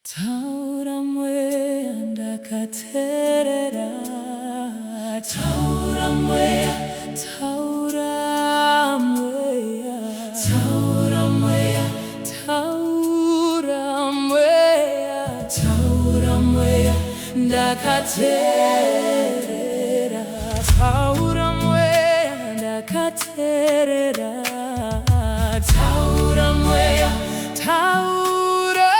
Taura Mweya ndakateerera, Taura Mweya, Taura Mweya, Taura Mweya, Taura Mweya, Taura Mweya ndakateerera, Taura Mweya ndakateerera, Taura Mweya, Taura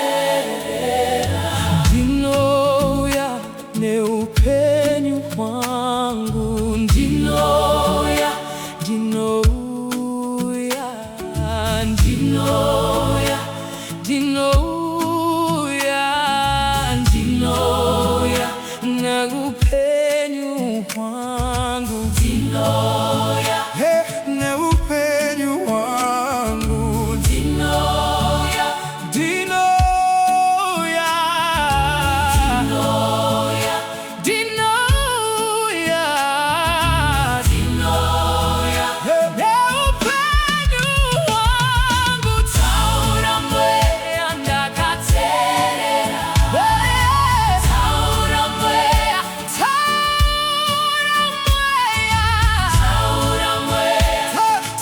ndakateerera. Ndinoya Nehupenyu Hwangu, Ndinoya, Ndinoya, Ndinoya, Ndinoya, Ndinoya Nehupenyu Hwangu, Ndinoya, Nehupenyu Hwangu, Ndinoya, Ndinoya, Ndinoya, Ndinoya, Ndinoya, Nehupenyu Hwangu, Taura Mweya ndakateerera, Taura Mweya, Taura Mweya, Taura Mweya,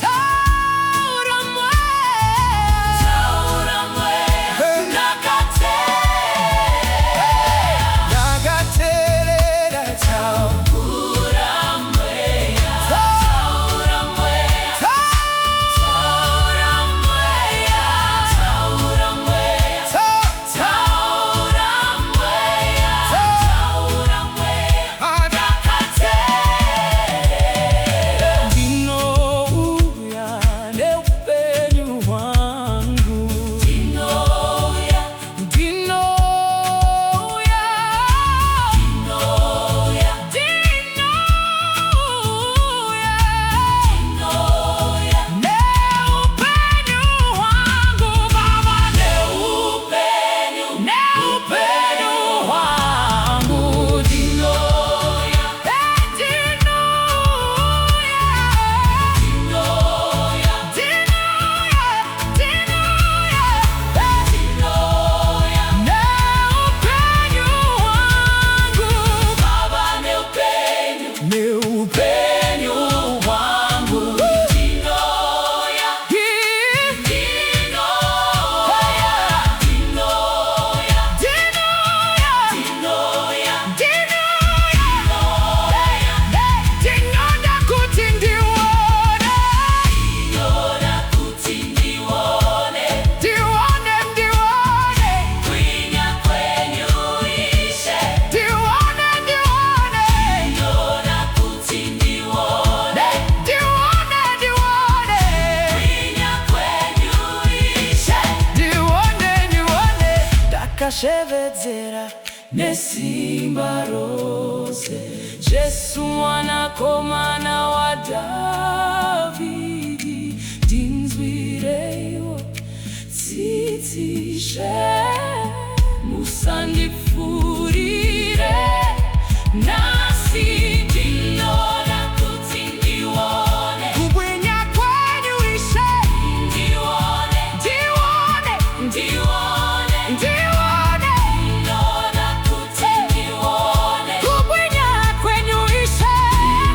Taura Mweya, Taura Mweya ndakateerera, Taura Mweya, Taura Mweya, Taura Mweya, Taura Mweya, Taura Mweya, Taura Mweya ndakateerera. Ndinouya Nehupenyu Hwangu, Ndinoya, Ndinoya, Ndinoya, Ndinoya, Nehupenyu Hwangu, Baba Nehupenyu, Nehupenyu Hwangu, Ndinoya, Ndinoya, Ndinoya, Ndinoya, Ndinoya, Nehupenyu Hwangu, Baba Nehupenyu, Nehupenyu Hwangu, Ndinoya, Ndinoya, Ndinoya, Ndinoya, Ndinoda kuti ndione, Ndinoda kuti ndione, ndione, ndione kwinya kwenyu Ishe, ndione, ndione, Ndinoda kuti ndione, ndione, ndione kwinya kwenyu Ishe, ndione, ndione ndakashevedzera nesimba rose, Jesu mwanakomana wa Davhidhi, ndinzwireiwo tsitsi she, musandipfurire nasi, ndinoda kuti ndione kubwinya kwenyu Ishe, ndione, ndione, ndione, ndione, ndinoda kuti ndione kubwinya kwenyu Ishe,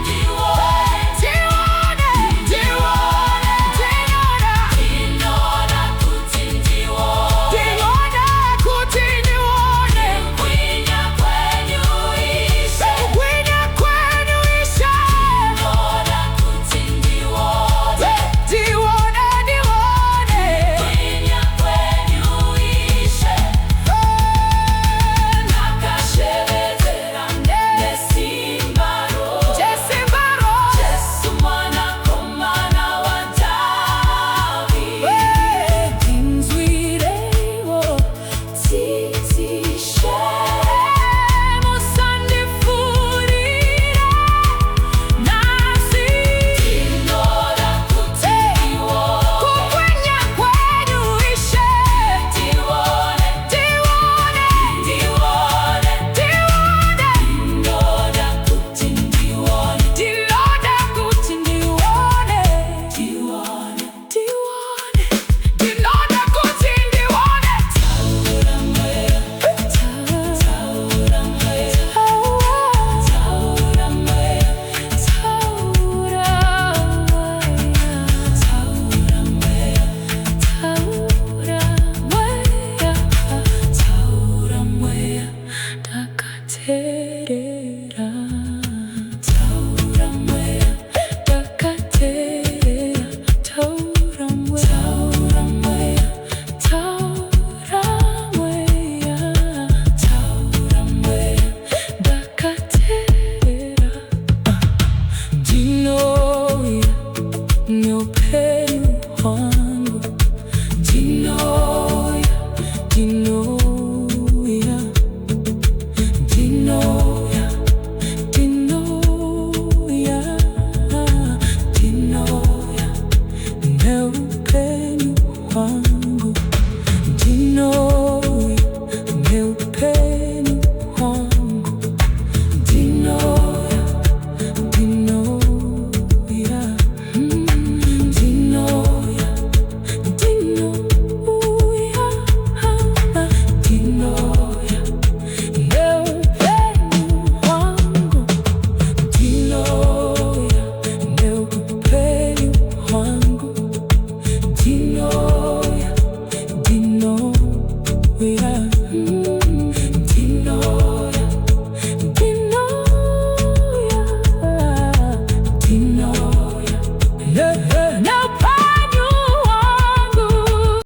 ndione, ndione, ndione, ndinoda, ndinoda kuti ndione, ndinoda, We are